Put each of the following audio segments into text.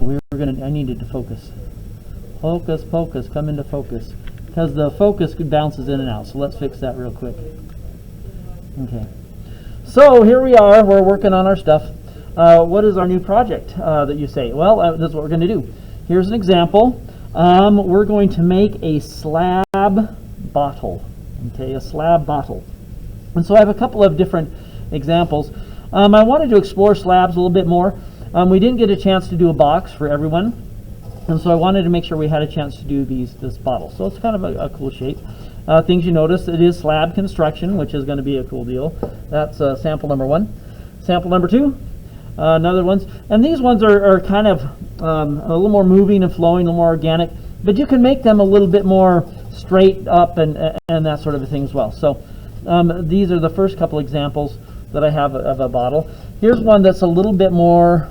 I needed to focus. Focus, focus, come into focus. Because the focus bounces in and out. So let's fix that real quick. Okay. So here we are. We're working on our stuff. What is our new project that you say? Well, this is what we're going to do. Here's an example. We're going to make a slab bottle. Okay, a slab bottle. And so I have a couple of different examples. I wanted to explore slabs a little bit more. We didn't get a chance to do a box for everyone. And so I wanted to make sure we had a chance to do this bottle. So it's kind of a cool shape. Things you notice, it is slab construction, which is going to be a cool deal. That's sample number 1. Sample number 2, another ones. And these ones are kind of a little more moving and flowing, a little more organic. But you can make them a little bit more straight up and that sort of a thing as well. So these are the first couple examples that I have of a bottle. Here's one that's a little bit more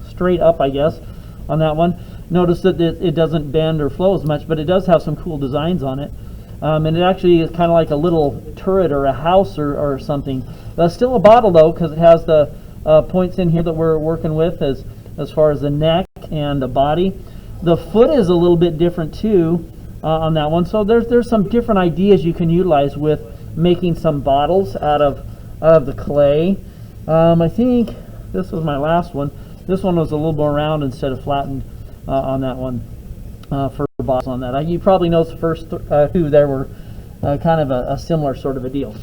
straight up, I guess, on that one. Notice that it doesn't bend or flow as much, but it does have some cool designs on it. And it actually is kind of like a little turret or a house or something. Still a bottle though, because it has the points in here that we're working with as far as the neck and the body. The foot is a little bit different too on that one. So there's some different ideas you can utilize with making some bottles out of the clay. I think this was my last one. This one was a little more round instead of flattened on that one for bottles on that. You probably noticed the first two there were kind of a similar sort of a deal.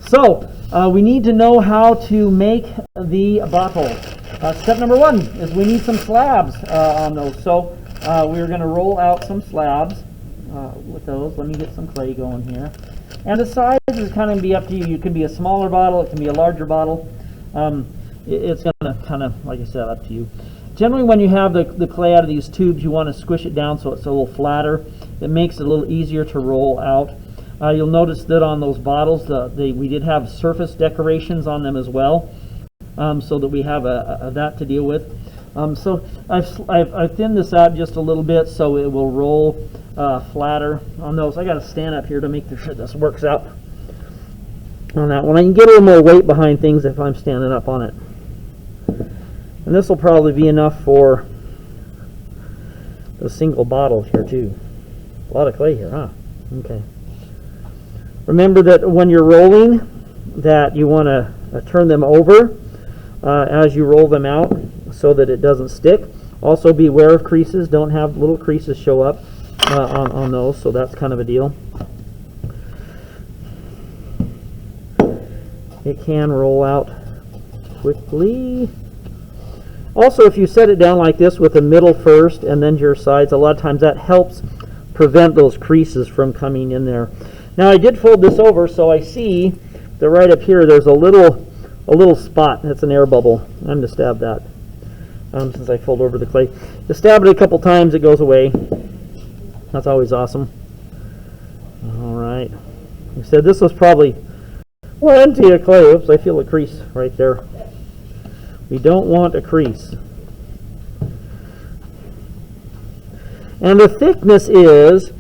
So we need to know how to make the bottle. Step number 1 is we need some slabs on those. So we're going to roll out some slabs with those. Let me get some clay going here. And the size is kind of be up to you. You can be a smaller bottle, it can be a larger bottle. It's going to kind of, like I said, up to you. Generally, when you have the clay out of these tubes, you want to squish it down so it's a little flatter. It makes it a little easier to roll out. You'll notice that on those bottles, we did have surface decorations on them as well, so that we have that to deal with. So I've thinned this out just a little bit so it will roll flatter on those. I got to stand up here to make sure this works out on that one. I can get a little more weight behind things if I'm standing up on it. And this will probably be enough for the single bottle here too. A lot of clay here, huh? Okay. Remember that when you're rolling, that you want to turn them over as you roll them out so that it doesn't stick. Also be aware of creases. Don't have little creases show up on those, so that's kind of a deal. It can roll out quickly. Also, if you set it down like this with the middle first and then your sides, a lot of times that helps prevent those creases from coming in there. Now I did fold this over, so I see that right up here there's a little spot. That's an air bubble. I'm going to stab that since I fold over the clay. Just stab it a couple times, it goes away. That's always awesome. All right. I said this was probably plenty of clay. Oops, I feel a crease right there. We don't want a crease. And the thickness is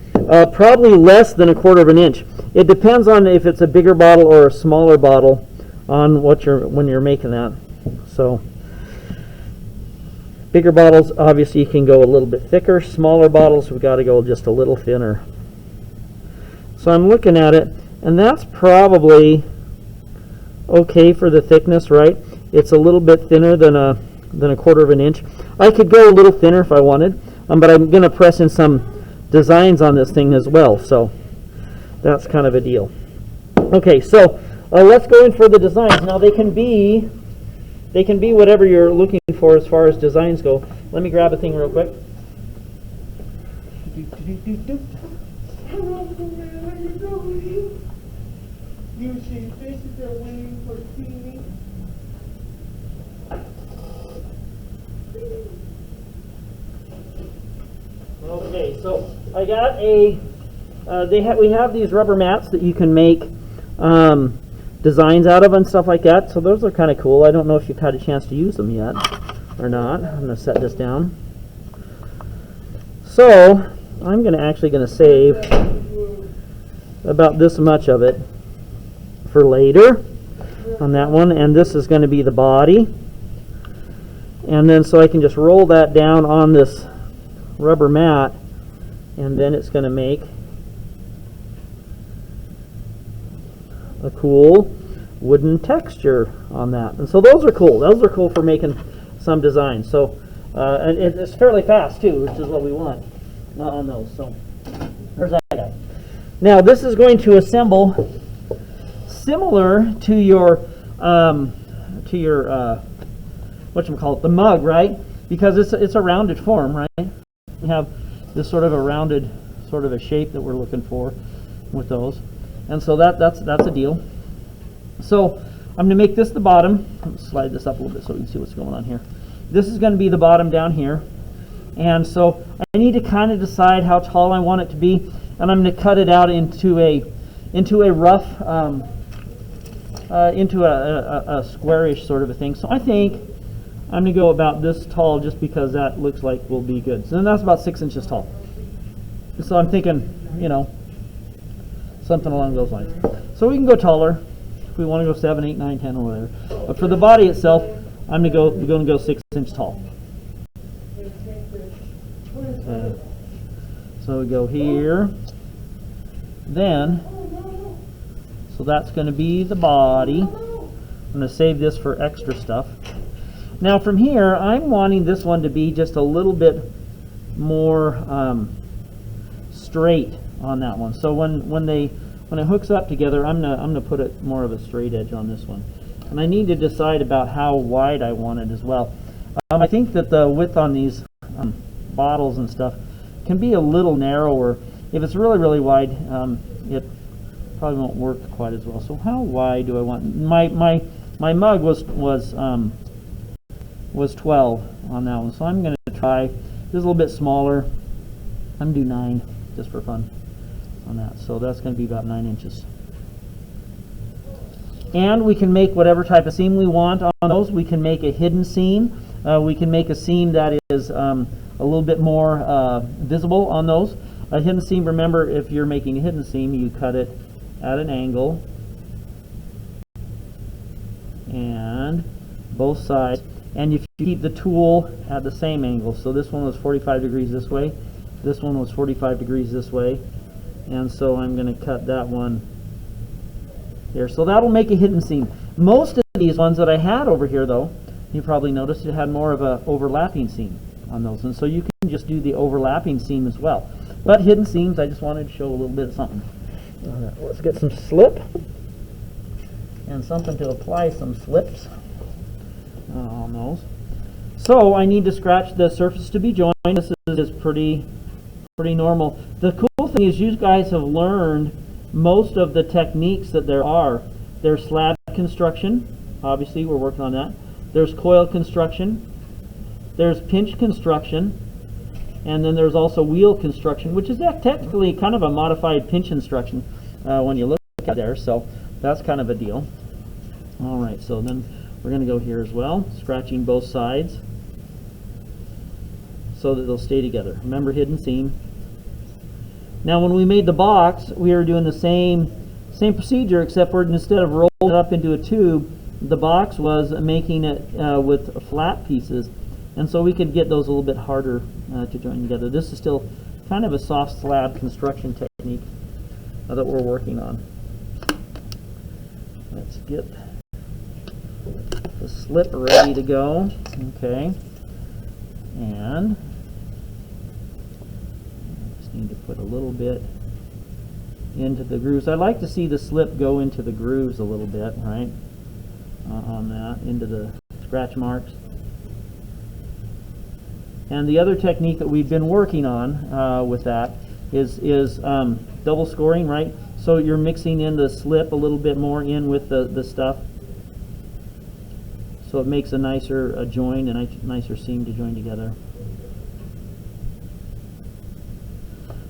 probably less than 1/4 inch. It depends on if it's a bigger bottle or a smaller bottle on when you're making that. So bigger bottles, obviously you can go a little bit thicker. Smaller bottles, we've got to go just a little thinner. So I'm looking at it, and that's probably okay for the thickness, right? It's a little bit thinner than a 1/4 inch. I could go a little thinner if I wanted, but I'm going to press in some designs on this thing as well, so that's kind of a deal. Okay, so let's go in for the designs. Now they can be whatever you're looking for as far as designs go. Let me grab a thing real quick. You see fishes are waiting for feeding. Okay, so I got we have these rubber mats that you can make designs out of and stuff like that. So those are kind of cool. I don't know if you've had a chance to use them yet or not. I'm going to set this down. So I'm actually going to save about this much of it for later on that one. And this is going to be the body. And then so I can just roll that down on this rubber mat, and then it's going to make a cool wooden texture on that. And so those are cool. Those are cool for making some designs. So and it's fairly fast too, which is what we want on those. So there's that guy. Now this is going to assemble similar to your whatchamacallit, the mug, right? Because it's a rounded form, right? We have this sort of a rounded sort of a shape that we're looking for with those. And so that's a deal. So I'm going to make this the bottom. Slide this up a little bit so we can see what's going on here. This is going to be the bottom down here. And so I need to kind of decide how tall I want it to be. And I'm going to cut it out into a rough, into a squarish sort of a thing. So I think I'm going to go about this tall just because that looks like will be good. So then that's about 6 inches tall. So I'm thinking, you know, something along those lines. So we can go taller if we want to go 7, 8, 9, 10, or whatever. But for the body itself, I'm going to go 6 inches tall. Okay. So we go here. Then, so that's going to be the body. I'm going to save this for extra stuff. Now from here, I'm wanting this one to be just a little bit more straight on that one. So when it hooks up together, I'm gonna put it more of a straight edge on this one. And I need to decide about how wide I want it as well. I think that the width on these bottles and stuff can be a little narrower. If it's really, really wide, it probably won't work quite as well. So how wide do I want? My mug was 12 on that one. So I'm going to try this is a little bit smaller. I'm going to do 9 just for fun on that. So that's going to be about 9 inches. And we can make whatever type of seam we want on those. We can make a hidden seam. We can make a seam that is a little bit more visible on those. A hidden seam, remember, if you're making a hidden seam, you cut it at an angle and both sides. And if you keep the tool at the same angle, so this one was 45 degrees this way, this one was 45 degrees this way, and so I'm going to cut that one here. So that'll make a hidden seam. Most of these ones that I had over here, though, you probably noticed it had more of a overlapping seam on those, and so you can just do the overlapping seam as well. But hidden seams, I just wanted to show a little bit of something. All right, let's get some slip and something to apply some slips on those. So I need to scratch the surface to be joined. This is pretty normal. The cool thing is you guys have learned most of the techniques that there are. There's slab construction. Obviously, we're working on that. There's coil construction. There's pinch construction. And then there's also wheel construction, which is technically kind of a modified pinch construction when you look at there. So that's kind of a deal. All right, so then we're going to go here as well, scratching both sides so that they'll stay together. Remember, hidden seam. Now when we made the box, we were doing the same procedure, except for instead of rolling it up into a tube, the box was making it with flat pieces. And so we could get those a little bit harder to join together. This is still kind of a soft slab construction technique that we're working on. Let's get the slip ready to go. Okay. And I just need to put a little bit into the grooves. I like to see the slip go into the grooves a little bit, right? On that, into the scratch marks. And the other technique that we've been working on with that is double scoring, right? So you're mixing in the slip a little bit more in with the stuff. So it makes a nicer join and a nicer seam to join together.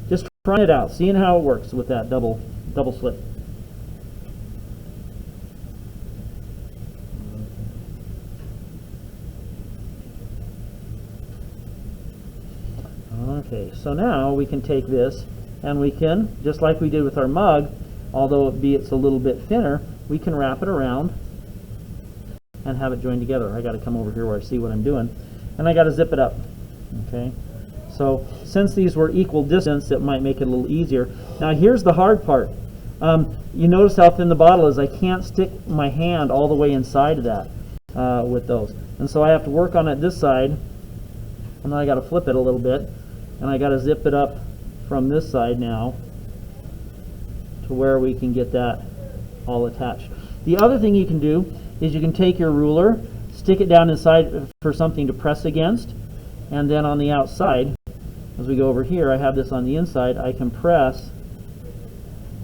Just trying it out, seeing how it works with that double slip. Okay, so now we can take this and we can, just like we did with our mug, although it's a little bit thinner, we can wrap it around and have it joined together. I got to come over here where I see what I'm doing. and I got to zip it up. Okay, so since these were equal distance, it might make it a little easier. Now here's the hard part. You notice how thin the bottle is. I can't stick my hand all the way inside of that with those, and so I have to work on it this side, and then I got to flip it a little bit, and I got to zip it up from this side now to where we can get that all attached. The other thing you can do is you can take your ruler, stick it down inside for something to press against, and then on the outside, as we go over here, I have this on the inside, I can press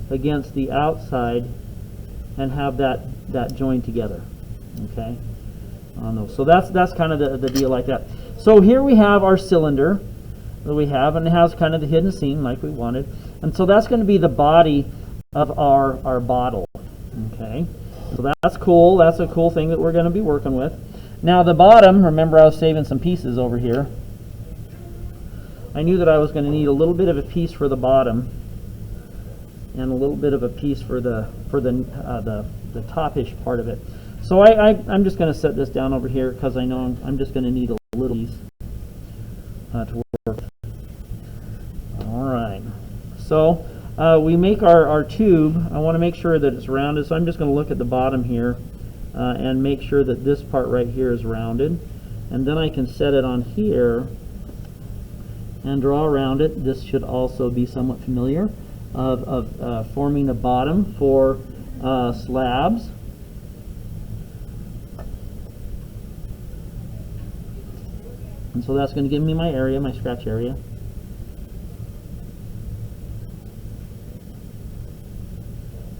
against the outside and have that joined together. Okay, on those. So that's kind of the deal like that. So here we have our cylinder that we have, and it has kind of the hidden seam like we wanted, and so that's going to be the body of our bottle. Okay, so that's cool. That's a cool thing that we're going to be working with. Now the bottom, remember I was saving some pieces over here. I knew that I was going to need a little bit of a piece for the bottom and a little bit of a piece for the top-ish part of it. So I'm just going to set this down over here because I know I'm just going to need a little piece to work. All right. So we make our tube. I want to make sure that it's rounded, so I'm just going to look at the bottom here and make sure that this part right here is rounded. And then I can set it on here and draw around it. This should also be somewhat familiar of forming a bottom for slabs. And so that's going to give me my area, my scratch area.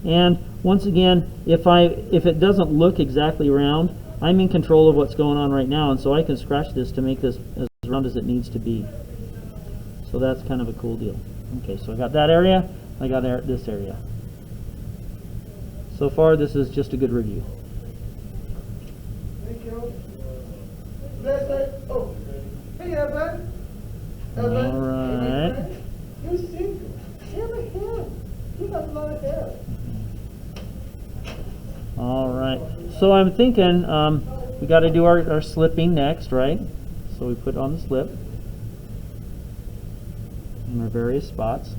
And once again, if it doesn't look exactly round, I'm in control of what's going on right now, and so I can scratch this to make this as round as it needs to be. So that's kind of a cool deal. Okay, so I got that area, I got this area. So far, this is just a good review. Thank you. That's it. Oh, hey, Evan. All right. You single. You have a hair. You got a lot of hair. All right. So I'm thinking we got to do our slipping next, right? So we put on the slip in our various spots.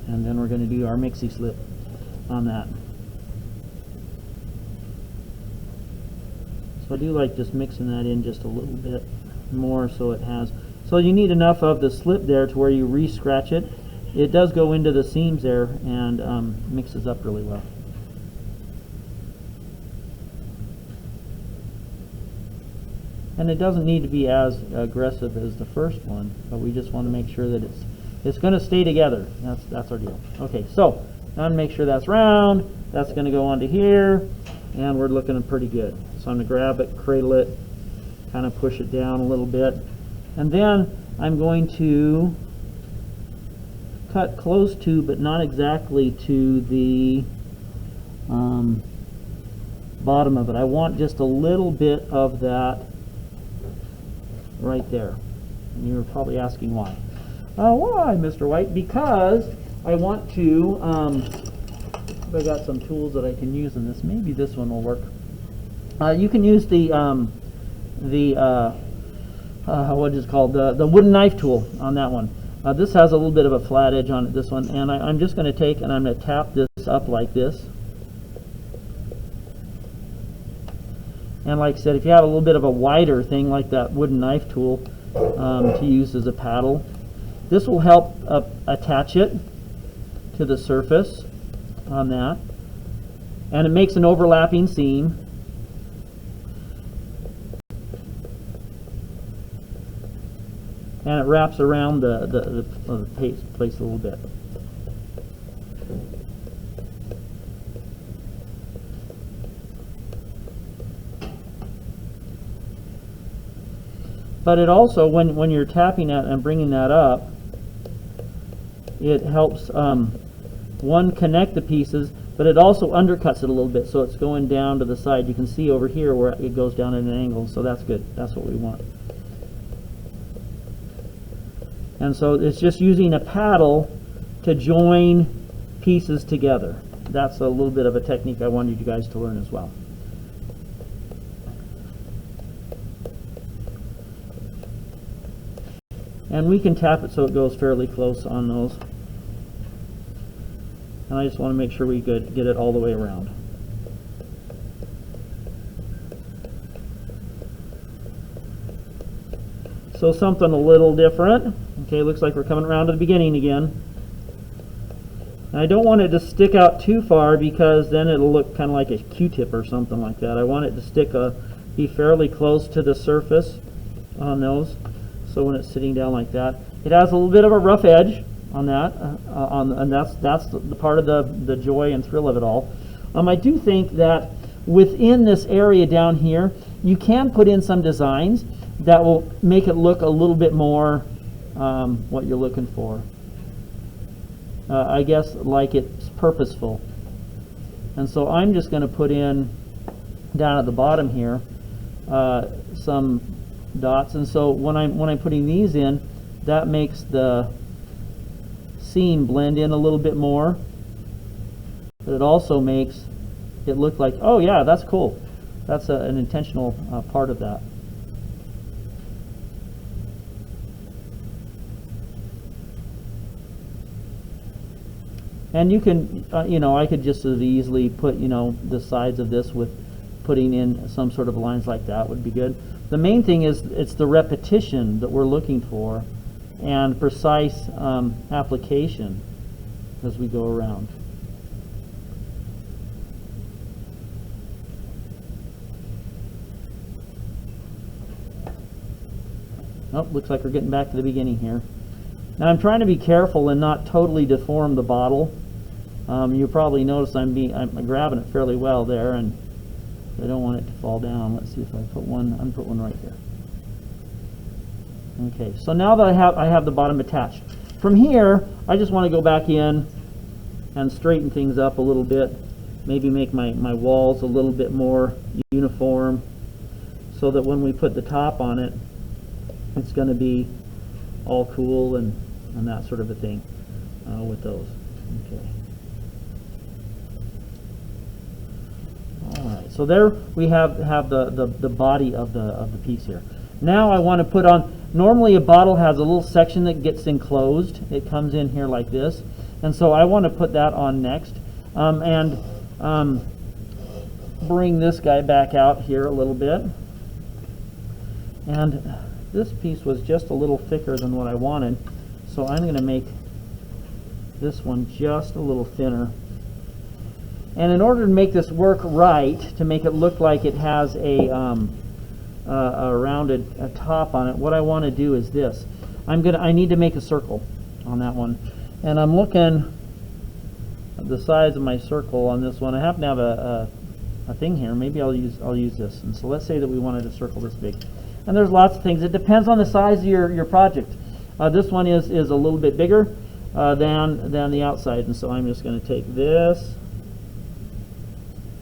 And then we're going to do our mixie slip on that. So I do like just mixing that in just a little bit more so it has. So you need enough of the slip there to where you re-scratch it. It does go into the seams there and mixes up really well. And it doesn't need to be as aggressive as the first one, but we just want to make sure that it's going to stay together. That's our deal. Okay, so now to make sure that's round, that's going to go onto here, and we're looking pretty good. So I'm going to grab it, cradle it, kind of push it down a little bit, and then I'm going to cut close to, but not exactly to the bottom of it. I want just a little bit of that right there. And you're probably asking why. Why, Mr. White? Because I want to, I got some tools that I can use in this. Maybe this one will work. You can use what is it called? The wooden knife tool on that one. This has a little bit of a flat edge on it, this one, and I'm just going to take and I'm going to tap this up like this. And like I said, if you have a little bit of a wider thing like that wooden knife tool to use as a paddle, this will help attach it to the surface on that. And it makes an overlapping seam. And it wraps around the place a little bit. But it also, when you're tapping that and bringing that up, it helps, one, connect the pieces, but it also undercuts it a little bit, so it's going down to the side. You can see over here where it goes down at an angle, so that's good. That's what we want. And so it's just using a paddle to join pieces together. that's a little bit of a technique I wanted you guys to learn as well. And we can tap it so it goes fairly close on those. And I just want to make sure we get it all the way around. So something a little different. Okay, looks like we're coming around to the beginning again. And I don't want it to stick out too far because then it'll look kind of like a Q-tip or something like that. I want it to be fairly close to the surface on those. So when it's sitting down like that, it has a little bit of a rough edge on that, and that's the part of the joy and thrill of it all. I do think that within this area down here, you can put in some designs that will make it look a little bit more what you're looking for. I guess like it's purposeful. And so I'm just going to put in down at the bottom here some dots, and so when I'm putting these in, that makes the seam blend in a little bit more, but it also makes it look like, oh yeah, that's cool. That's an intentional part of that. And you can, I could just as easily put, the sides of this with putting in some sort of lines like that would be good. The main thing is it's the repetition that we're looking for and precise application as we go around. Oh, looks like we're getting back to the beginning here. Now I'm trying to be careful and not totally deform the bottle. You probably notice I'm grabbing it fairly well there, and I don't want it to fall down. Let's see if I put one. I'm going to put one right here. Okay, so now that I have the bottom attached. From here, I just want to go back in and straighten things up a little bit. Maybe make my walls a little bit more uniform so that when we put the top on it, it's going to be all cool and that sort of a thing with those. Okay. All right. So there we have the body of the piece here. Now I want to put on. Normally a bottle has a little section that gets enclosed. It comes in here like this, and so I want to put that on next, and bring this guy back out here a little bit. And this piece was just a little thicker than what I wanted, so I'm going to make this one just a little thinner. And in order to make this work right, to make it look like it has a rounded top on it, what I want to do is this. I need to make a circle on that one, and I'm looking at the size of my circle on this one. I happen to have a thing here. Maybe I'll use this. And so let's say that we wanted a circle this big. And there's lots of things. It depends on the size of your project. This one is a little bit bigger than the outside, and so I'm just going to take this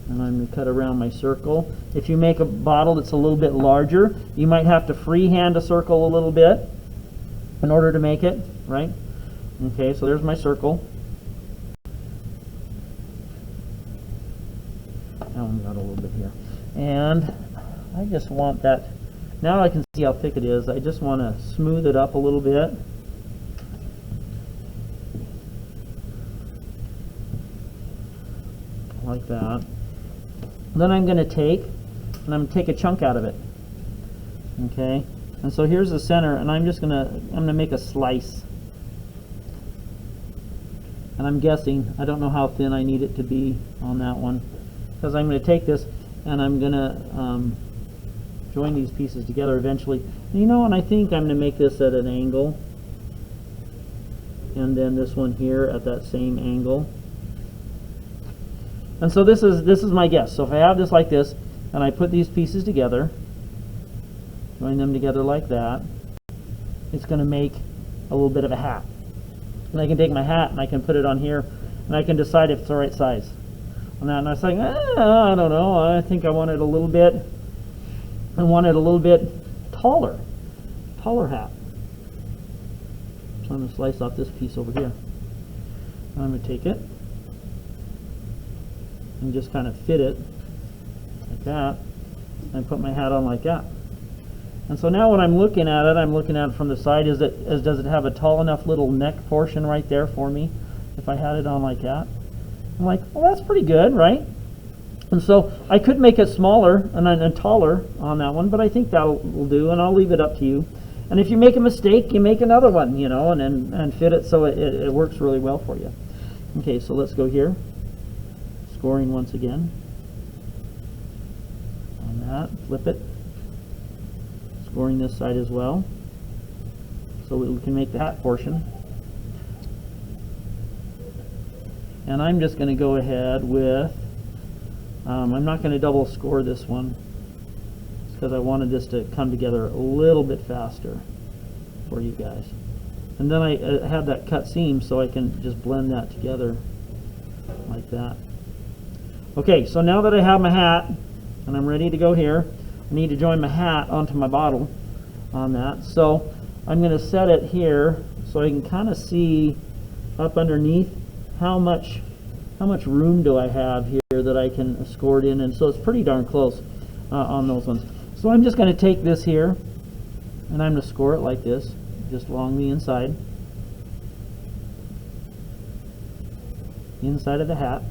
and I'm going to cut around my circle. If you make a bottle that's a little bit larger, you might have to freehand a circle a little bit in order to make it, right? Okay, so there's my circle. Now we got a little bit here. And I just want that. Now I can see how thick it is. I just want to smooth it up a little bit. Like that. Then I'm going to take a chunk out of it. Okay? And so here's the center, and I'm going to make a slice. And I'm guessing, I don't know how thin I need it to be on that one, because I'm going to take this and I'm going to join these pieces together eventually. And I think I'm going to make this at an angle, and then this one here at that same angle. And so this is my guess. So if I have this like this, and I put these pieces together, join them together like that, it's going to make a little bit of a hat. And I can take my hat and I can put it on here, and I can decide if it's the right size on that. And I was like, I don't know. I think I want it a little bit. I want it a little bit taller hat. So I'm going to slice off this piece over here. And I'm going to take it. and just kind of fit it like that, and put my hat on like that. And so now when I'm looking at it from the side. Does it have a tall enough little neck portion right there for me if I had it on like that? I'm like, well, that's pretty good, right? And so I could make it smaller and taller on that one, but I think that will do, and I'll leave it up to you. And if you make a mistake, you make another one, you know, and fit it so it works really well for you. Okay, so let's go here. Scoring once again. On that, flip it. Scoring this side as well, so we can make the hat portion. And I'm just going to go ahead with, I'm not going to double score this one because I wanted this to come together a little bit faster for you guys. And then I have that cut seam so I can just blend that together like that. Okay, so now that I have my hat and I'm ready to go here, I need to join my hat onto my bottle on that. So I'm going to set it here so I can kind of see up underneath how much room do I have here that I can score it in, and so it's pretty darn close on those ones. So I'm just going to take this here and I'm going to score it like this, just along the inside of the hat.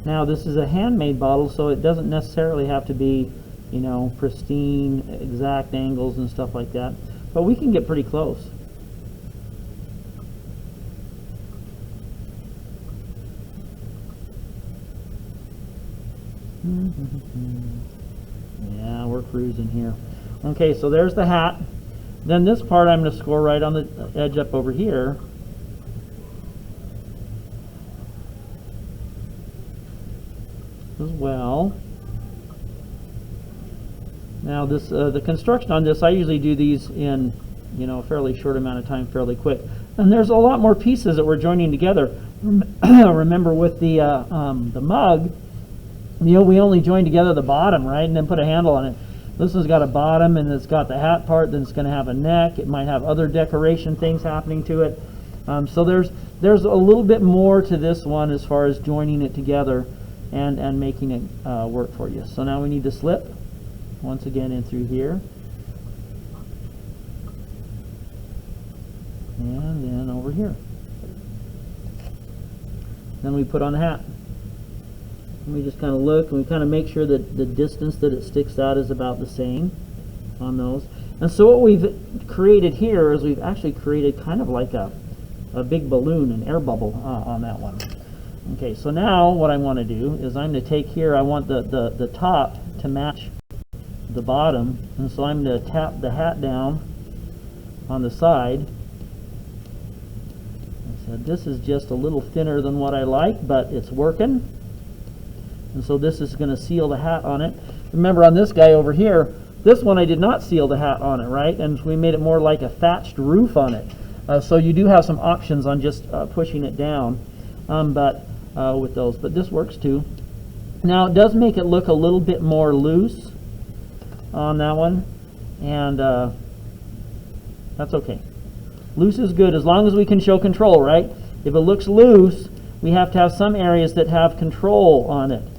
Now this is a handmade bottle, so it doesn't necessarily have to be, you know, pristine, exact angles and stuff like that, but we can get pretty close. Yeah, we're cruising here. Okay, so there's the hat. Then this part I'm going to score right on the edge up over here. As well. Now this the construction on this, I usually do these in, you know, a fairly short amount of time, fairly quick. And there's a lot more pieces that we're joining together. Remember with the mug, you know, we only joined together the bottom, right, and then put a handle on it. This has got a bottom, and it's got the hat part. Then it's going to have a neck. It might have other decoration things happening to it. So there's a little bit more to this one as far as joining it together and making it work for you. So now we need to slip once again in through here, and then over here. Then we put on the hat. And we just kind of look, and we kind of make sure that the distance that it sticks out is about the same on those. And so what we've created here is we've actually created kind of like a big balloon, an air bubble on that one. Okay, so now what I want to do is I'm going to take here, I want the top to match the bottom, and so I'm going to tap the hat down on the side. I said this is just a little thinner than what I like, but it's working. And so this is going to seal the hat on it. Remember on this guy over here, this one I did not seal the hat on it, right? And we made it more like a thatched roof on it. So you do have some options on just pushing it down with those. But this works too. Now it does make it look a little bit more loose on that one. And that's okay. Loose is good as long as we can show control, right? If it looks loose, we have to have some areas that have control on it.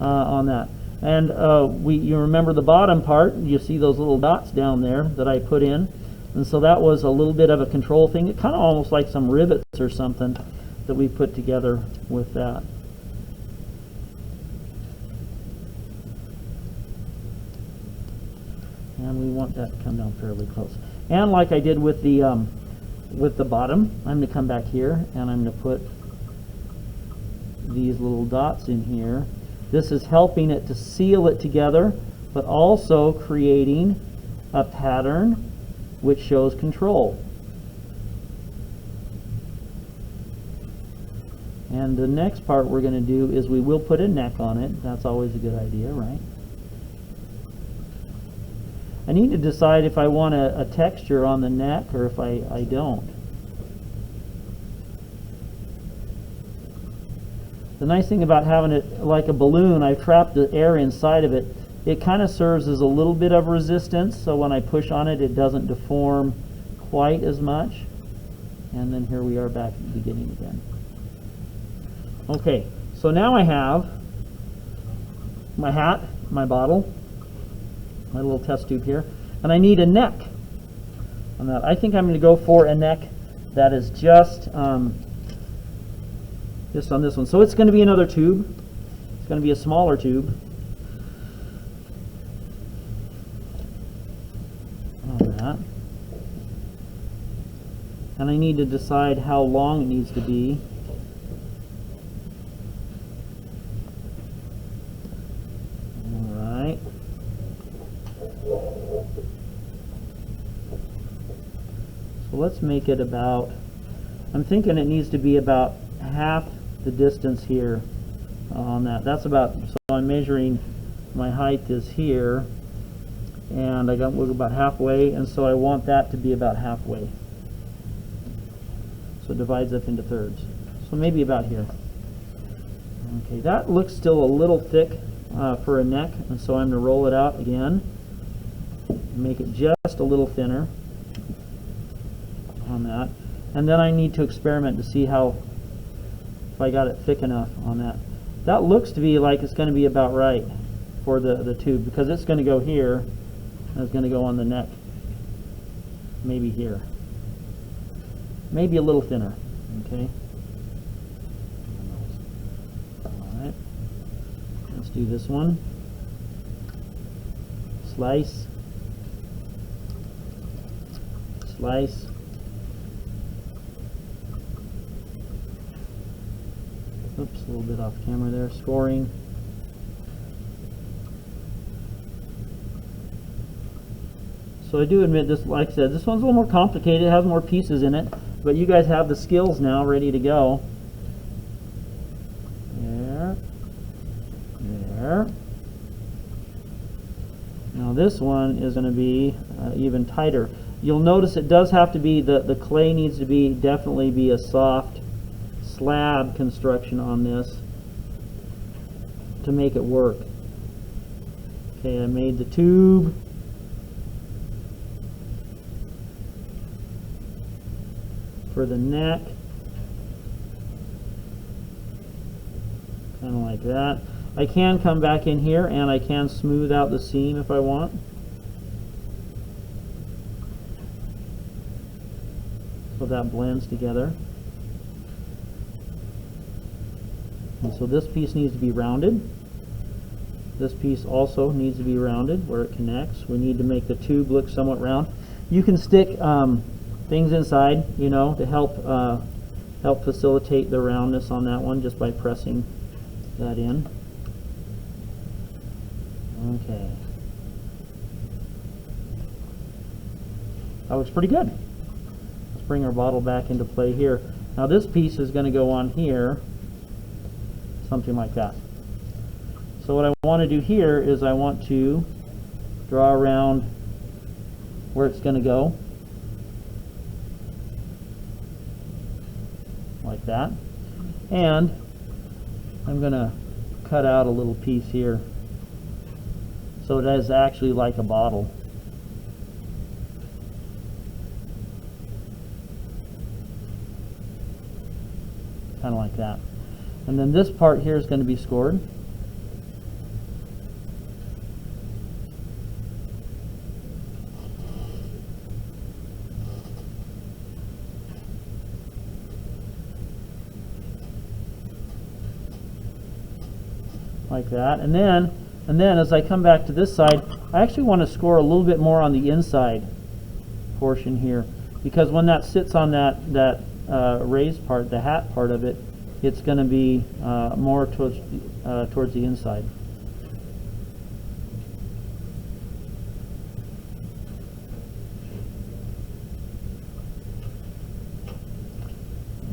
On that, and you remember the bottom part, you see those little dots down there that I put in, and so that was a little bit of a control thing. It kind of almost like some rivets or something that we put together with that. And we want that to come down fairly close. And like I did with the bottom, I'm going to come back here and I'm going to put these little dots in here. This is helping it to seal it together, but also creating a pattern which shows control. And the next part we're going to do is we will put a neck on it. That's always a good idea, right? I need to decide if I want a texture on the neck or if I don't. The nice thing about having it like a balloon, I've trapped the air inside of it. It kind of serves as a little bit of resistance, so when I push on it, it doesn't deform quite as much. And then here we are back at the beginning again. Okay, so now I have my hat, my bottle, my little test tube here, and I need a neck on that. I think I'm going to go for a neck that is just on this one. So it's going to be another tube. It's going to be a smaller tube. On that. And I need to decide how long it needs to be. Alright. So let's make it about, I'm thinking it needs to be about half the distance here on that. That's about, so I'm measuring, my height is here, and we'll go about halfway, and so I want that to be about halfway. So it divides up into thirds. So maybe about here. Okay, that looks still a little thick for a neck, and so I'm going to roll it out again, make it just a little thinner on that. And then I need to experiment to see how, if I got it thick enough on that. That looks to be like it's going to be about right for the tube, because it's going to go here, and it's going to go on the neck, maybe here. Maybe a little thinner, okay? Alright, let's do this one. Slice. Slice. Oops, a little bit off camera there. Scoring. So I do admit this, like I said, this one's a little more complicated. It has more pieces in it, but you guys have the skills now ready to go. There. There. Now this one is going to be even tighter. You'll notice it does have to be, the clay needs to be, definitely be a soft slab construction on this to make it work. Okay, I made the tube. For the neck, kind of like that. I can come back in here and I can smooth out the seam if I want. So that blends together. And so this piece needs to be rounded. This piece also needs to be rounded where it connects. We need to make the tube look somewhat round. You can stick things inside, you know, to help facilitate the roundness on that one just by pressing that in. Okay. That looks pretty good. Let's bring our bottle back into play here. Now this piece is going to go on here, something like that. So what I want to do here is I want to draw around where it's going to go. Like that. And I'm going to cut out a little piece here so it is actually like a bottle. Kind of like that. And then this part here is going to be scored. Like that. And then as I come back to this side, I actually want to score a little bit more on the inside portion here, because when that sits on that raised part, the hat part of it, it's going to be more towards the inside.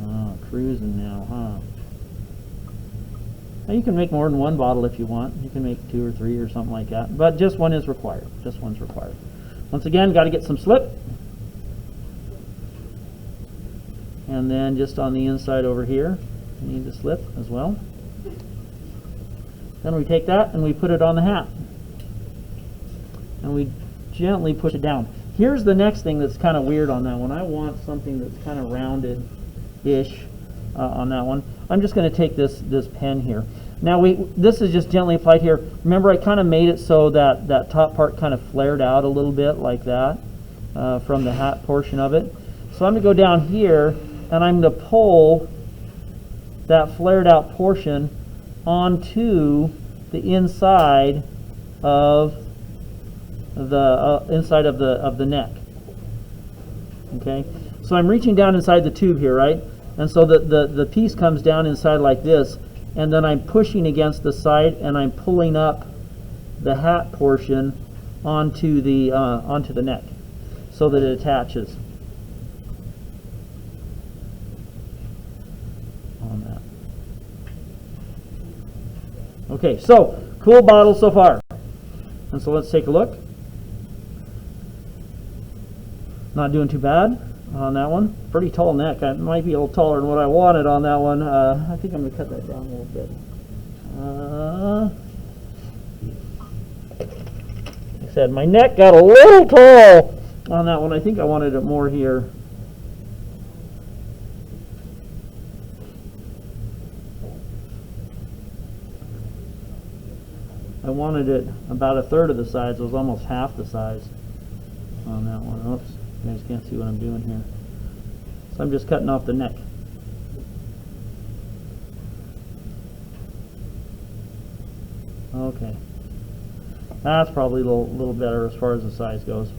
Oh, cruising now, huh? Now you can make more than one bottle if you want. You can make 2 or 3 or something like that, but just one is required. Just one's required. Once again, got to get some slip. And then just on the inside over here, you need the slip as well. Then we take that and we put it on the hat. And we gently push it down. Here's the next thing that's kind of weird on that one. I want something that's kind of rounded-ish on that one. I'm just going to take this pen here. Now this is just gently applied here. Remember, I kind of made it so that that top part kind of flared out a little bit like that from the hat portion of it. So I'm going to go down here and I'm going to pull that flared out portion onto the inside of the neck. Okay, so I'm reaching down inside the tube here, right? And so the piece comes down inside like this, and then I'm pushing against the side and I'm pulling up the hat portion onto the neck so that it attaches on that. Okay, so cool bottle so far. And so let's take a look. Not doing too bad on that one. Pretty tall neck. I might be a little taller than what I wanted on that one. I think I'm going to cut that down a little bit. Like I said, my neck got a little tall on that one. I think I wanted it more here. I wanted it about 1/3 of the size. It was almost half the size on that one. Oops, you guys can't see what I'm doing here. So I'm just cutting off the neck. Okay, that's probably a little better as far as the size goes.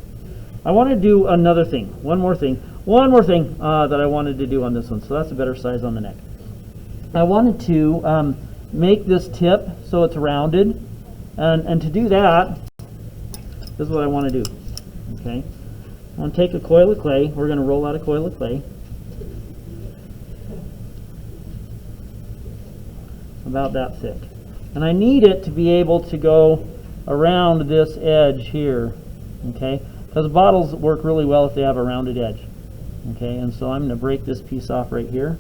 I want to do another thing, one more thing that I wanted to do on this one. So that's a better size on the neck. I wanted to make this tip so it's rounded. And to do that, this is what I want to do. Okay, I'm going to take a coil of clay. We're going to roll out a coil of clay about that thick, and I need it to be able to go around this edge here. Okay, because bottles work really well if they have a rounded edge. Okay, and so I'm going to break this piece off right here,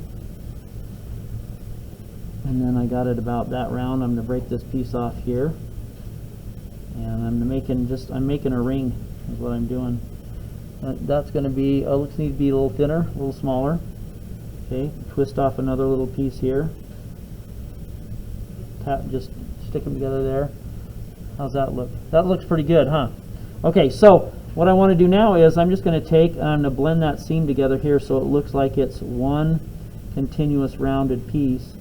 and then I got it about that round. I'm going to break this piece off here. And I'm making a ring is what I'm doing. That's going to be, looks need to be a little thinner, a little smaller. Okay, twist off another little piece here. Just stick them together there. How's that look? That looks pretty good, huh? Okay, so what I want to do now is I'm just going to take and I'm going to blend that seam together here so it looks like it's one continuous rounded piece.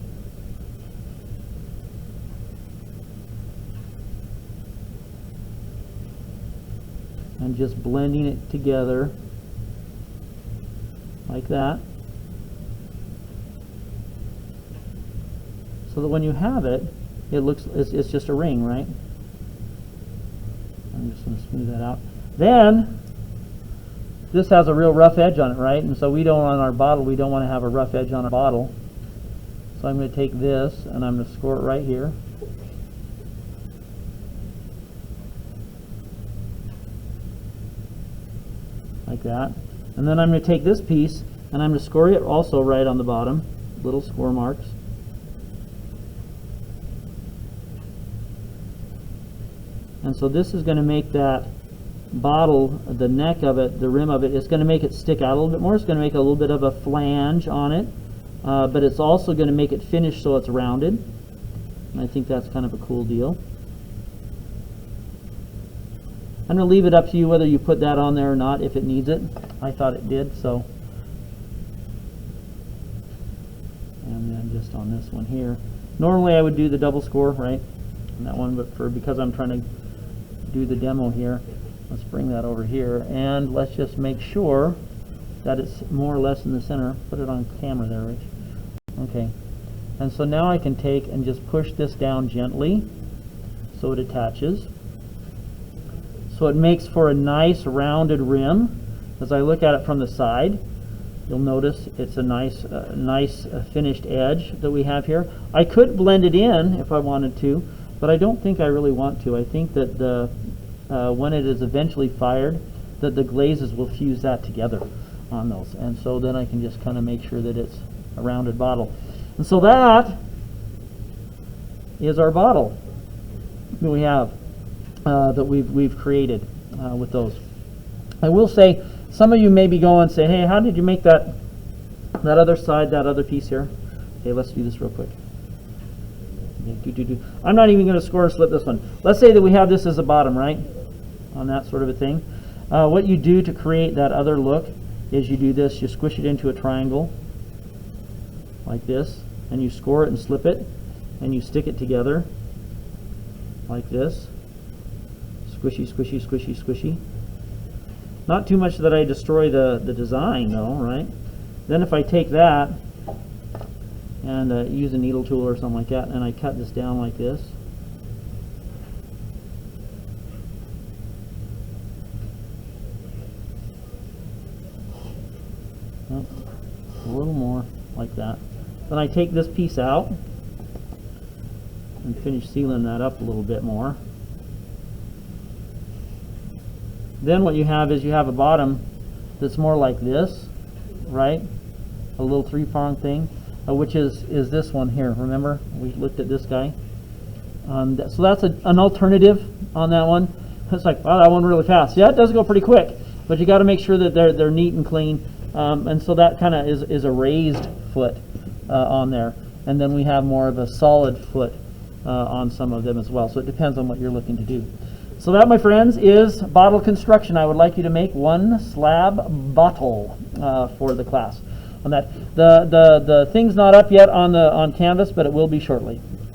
And just blending it together like that, so that when you have it, it looks it's just a ring, right? I'm just going to smooth that out. Then this has a real rough edge on it, right? And so we don't on our bottle, we don't want to have a rough edge on our bottle. So I'm going to take this and I'm going to score it right here. Like that. And then I'm going to take this piece and I'm going to score it also right on the bottom, little score marks. And so this is going to make that bottle, the neck of it, the rim of it, it's going to make it stick out a little bit more. It's going to make a little bit of a flange on it, but it's also going to make it finish so it's rounded. And I think that's kind of a cool deal. I'm going to leave it up to you whether you put that on there or not if it needs it. I thought it did, so. And then just on this one here. Normally I would do the double score, right, on that one, but because I'm trying to do the demo here, let's bring that over here and let's just make sure that it's more or less in the center. Put it on camera there, Rich. Okay. And so now I can take and just push this down gently so it attaches. So it makes for a nice rounded rim. As I look at it from the side, you'll notice it's a nice finished edge that we have here. I could blend it in if I wanted to, but I don't think I really want to. I think that when it is eventually fired, that the glazes will fuse that together on those. And so then I can just kind of make sure that it's a rounded bottle. And so that is our bottle. that we have that we've created with those. I will say, some of you may be going and say, hey, how did you make that other side, that other piece here? Okay, let's do this real quick. Okay, I'm not even going to score or slip this one. Let's say that we have this as a bottom, right? On that sort of a thing. What you do to create that other look is you do this. You squish it into a triangle like this, and you score it and slip it, and you stick it together like this. Squishy, squishy, squishy, squishy. Not too much that I destroy the design though, right? Then if I take that and use a needle tool or something like that, and I cut this down like this, oh, a little more like that. Then I take this piece out and finish sealing that up a little bit more. Then what you have is you have a bottom that's more like this, right? A little three-prong thing, which is this one here. Remember, we looked at this guy. So that's an alternative on that one. It's like, wow, that one really fast. Yeah, it does go pretty quick, but you got to make sure that they're neat and clean. And so that kind of is a raised foot on there. And then we have more of a solid foot on some of them as well. So it depends on what you're looking to do. So that, my friends, is bottle construction. I would like you to make one slab bottle for the class. On that, the thing's not up yet on Canvas, but it will be shortly.